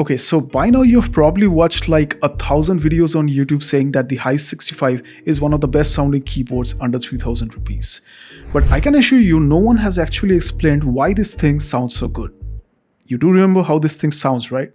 Okay, so by now you've probably watched like 1,000 videos on YouTube saying that the Hive 65 is one of the best sounding keyboards under 3,000 rupees. But I can assure you, no one has actually explained why this thing sounds so good. You do remember how this thing sounds, right?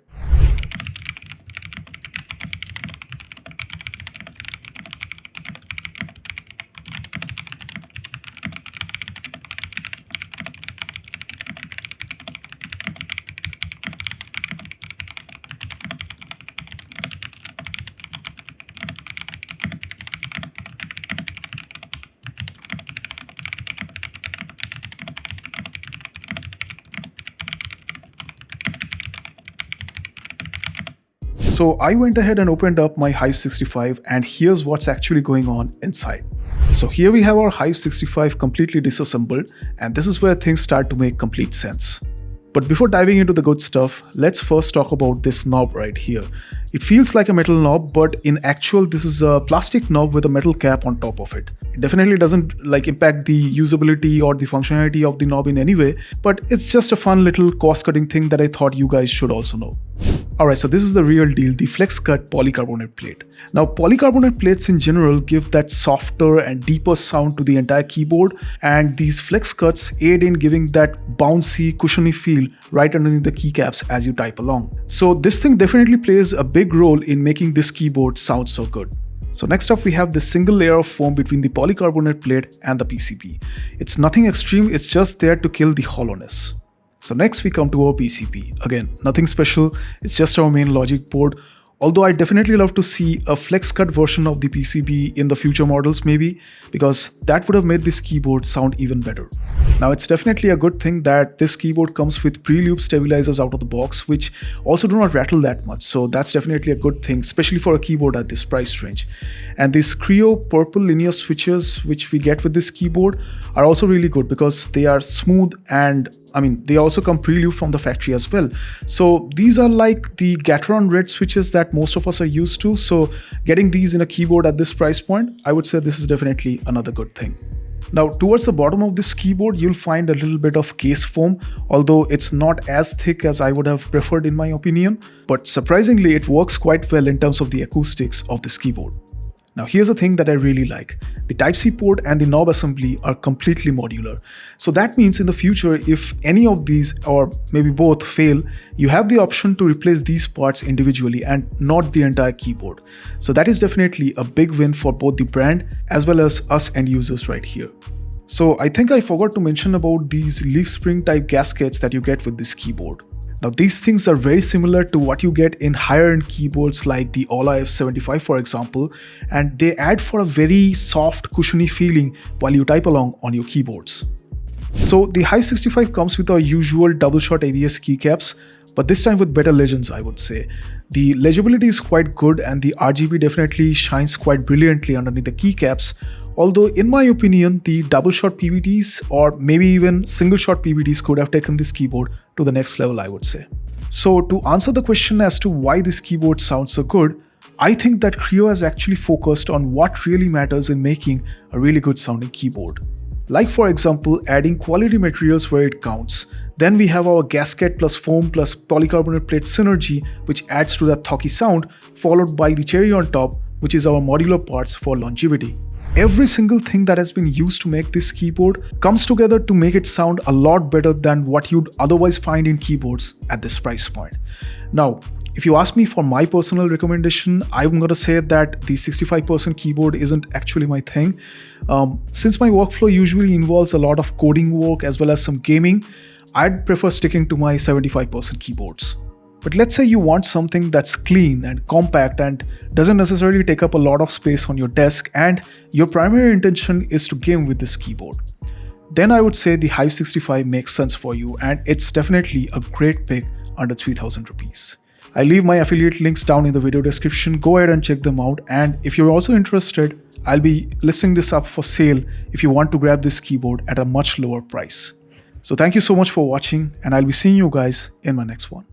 So I went ahead and opened up my Hive 65 and here's what's actually going on inside. So here we have our Hive 65 completely disassembled and this is where things start to make complete sense. But before diving into the good stuff, let's first talk about this knob right here. It feels like a metal knob, but in actual this is a plastic knob with a metal cap on top of it. It definitely doesn't impact the usability or the functionality of the knob in any way, but it's just a fun little cost-cutting thing that I thought you guys should also know. Alright, so this is the real deal, the flex cut polycarbonate plate. Now polycarbonate plates in general give that softer and deeper sound to the entire keyboard, and these flex cuts aid in giving that bouncy, cushiony feel right underneath the keycaps as you type along. So this thing definitely plays a big role in making this keyboard sound so good. So next up we have this single layer of foam between the polycarbonate plate and the PCB. It's nothing extreme, it's just there to kill the hollowness. So next we come to our PCB. Again, nothing special, it's just our main logic board. Although I definitely love to see a flex cut version of the PCB in the future models maybe, because that would have made this keyboard sound even better. Now it's definitely a good thing that this keyboard comes with pre-loop stabilizers out of the box, which also do not rattle that much. So that's definitely a good thing, especially for a keyboard at this price range. And these Kreo purple linear switches which we get with this keyboard are also really good because they are smooth and they also come pre-looped from the factory as well. So these are like the Gateron red switches that most of us are used to. So getting these in a keyboard at this price point, I would say this is definitely another good thing. Now towards the bottom of this keyboard, you'll find a little bit of case foam, although it's not as thick as I would have preferred in my opinion. But surprisingly, it works quite well in terms of the acoustics of this keyboard. Now here's the thing that I really like. The Type-C port and the knob assembly are completely modular. So that means in the future, if any of these or maybe both fail, you have the option to replace these parts individually and not the entire keyboard. So that is definitely a big win for both the brand as well as us end users right here. So I think I forgot to mention about these leaf spring type gaskets that you get with this keyboard. Now these things are very similar to what you get in higher end keyboards like the Ola F75 for example, and they add for a very soft cushiony feeling while you type along on your keyboards. So the Hive 65 comes with our usual double shot ABS keycaps, but this time with better legends I would say. The legibility is quite good and the RGB definitely shines quite brilliantly underneath the keycaps. Although in my opinion, the double shot PVDs or maybe even single shot PVDs could have taken this keyboard to the next level I would say. So to answer the question as to why this keyboard sounds so good, I think that Kreo has actually focused on what really matters in making a really good sounding keyboard. Like for example, adding quality materials where it counts. Then we have our gasket plus foam plus polycarbonate plate synergy, which adds to that thocky sound, followed by the cherry on top, which is our modular parts for longevity. Every single thing that has been used to make this keyboard comes together to make it sound a lot better than what you'd otherwise find in keyboards at this price point. Now, if you ask me for my personal recommendation, I'm going to say that the 65% keyboard isn't actually my thing. Since my workflow usually involves a lot of coding work as well as some gaming, I'd prefer sticking to my 75% keyboards. But let's say you want something that's clean and compact and doesn't necessarily take up a lot of space on your desk and your primary intention is to game with this keyboard. Then I would say the Hive 65 makes sense for you and it's definitely a great pick under 3,000 rupees. I'll leave my affiliate links down in the video description, go ahead and check them out, and if you're also interested, I'll be listing this up for sale if you want to grab this keyboard at a much lower price. So thank you so much for watching and I'll be seeing you guys in my next one.